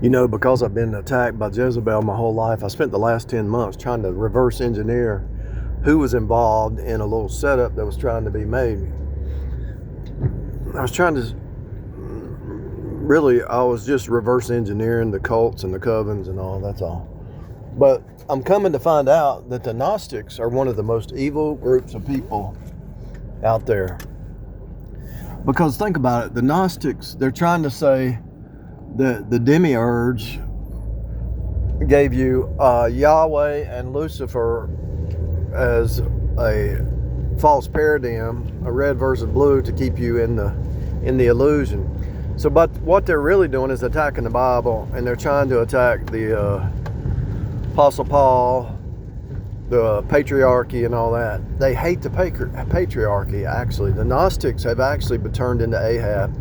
You know, because I've been attacked by Jezebel my whole life, I spent the last 10 months trying to reverse engineer who was involved in a little setup that was trying to be made. I was just reverse engineering the cults and the covens and all, that's all. But I'm coming to find out that the Gnostics are one of the most evil groups of people out there. Because think about it, the Gnostics, they're trying to say that the demiurge gave you Yahweh and Lucifer as a false paradigm, a red versus blue, to keep you in the illusion. So, but what they're really doing is attacking the Bible, and they're trying to attack the Apostle Paul, the patriarchy and all that. They hate the patriarchy, actually. The Gnostics have actually been turned into Ahab.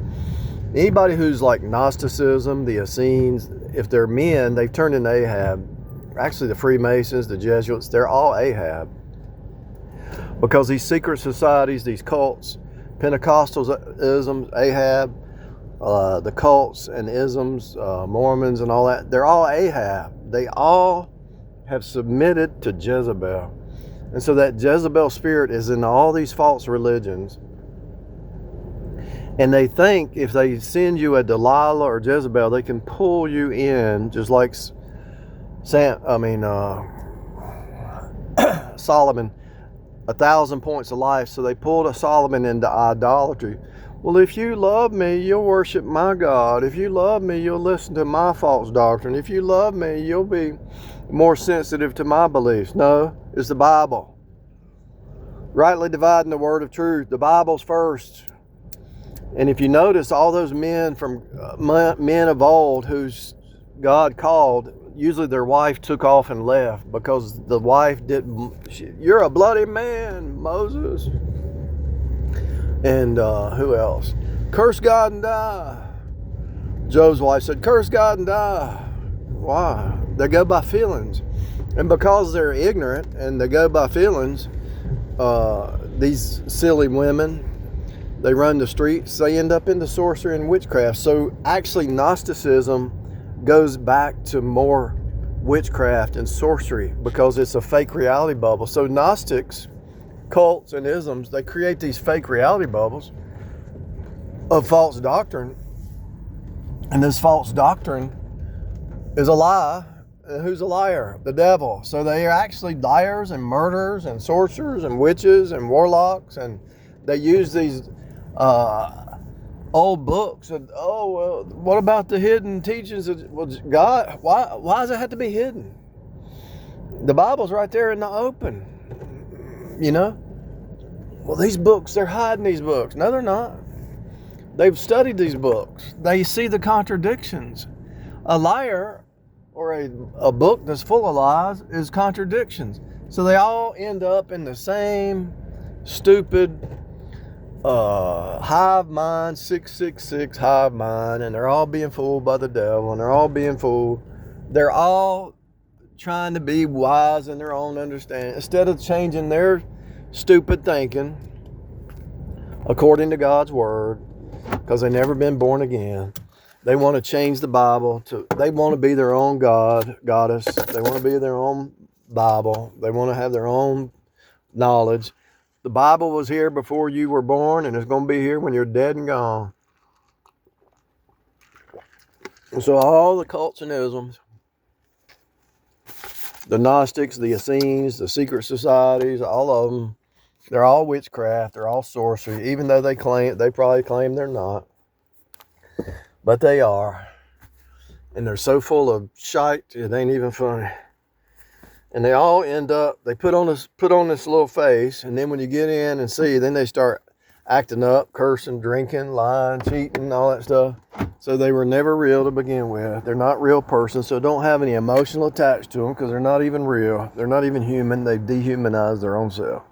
Anybody who's like Gnosticism, the Essenes, if they're men, they've turned into Ahab. Actually, the Freemasons, the Jesuits, they're all Ahab. Because these secret societies, these cults, Pentecostalism, Ahab, the cults and isms, Mormons and all that, they're all Ahab. They all have submitted to Jezebel. And so that Jezebel spirit is in all these false religions. And they think if they send you a Delilah or Jezebel, they can pull you in, just like Solomon, 1,000 points of life. So they pulled a Solomon into idolatry. Well, if you love me, you'll worship my God. If you love me, you'll listen to my false doctrine. If you love me, you'll be more sensitive to my beliefs. No, it's the Bible. Rightly dividing the word of truth. The Bible's first. And if you notice, all those men from men of old whose God called, usually their wife took off and left because the wife didn't. You're a bloody man, Moses. And who else? Curse God and die. Job's wife said, curse God and die. Why? They go by feelings. And because they're ignorant and they go by feelings, these silly women, they run the streets, they end up into sorcery and witchcraft. So actually Gnosticism goes back to more witchcraft and sorcery because it's a fake reality bubble. So Gnostics, cults and isms, they create these fake reality bubbles of false doctrine. And this false doctrine is a lie. And who's a liar? The devil. So they are actually liars and murderers and sorcerers and witches and warlocks. And they use these old books. And, oh, well, what about the hidden teachings of God? Why does it have to be hidden? The Bible's right there in the open. You know? Well, these books, they're hiding these books. No, they're not. They've studied these books. They see the contradictions. A liar or a book that's full of lies is contradictions. So they all end up in the same stupid hive mind, 666 hive mind, and they're all being fooled by the devil, and they're all being fooled. They're all trying to be wise in their own understanding instead of changing their stupid thinking according to God's word, because they've never been born again. They want to change the Bible they want to be their own goddess. They want to be their own Bible. They want to have their own knowledge. The Bible was here before you were born, and it's going to be here when you're dead and gone. So all the cults and isms, the Gnostics, the Essenes, the secret societies, all of them, they're all witchcraft. They're all sorcery, even though they probably claim they're not. But they are. And they're so full of shite, it ain't even funny. And they all end up, they put on this little face, and then when you get in and see, then they start acting up, cursing, drinking, lying, cheating, all that stuff. So they were never real to begin with. They're not real persons, so don't have any emotional attached to them because they're not even real. They're not even human. They've dehumanized their own self.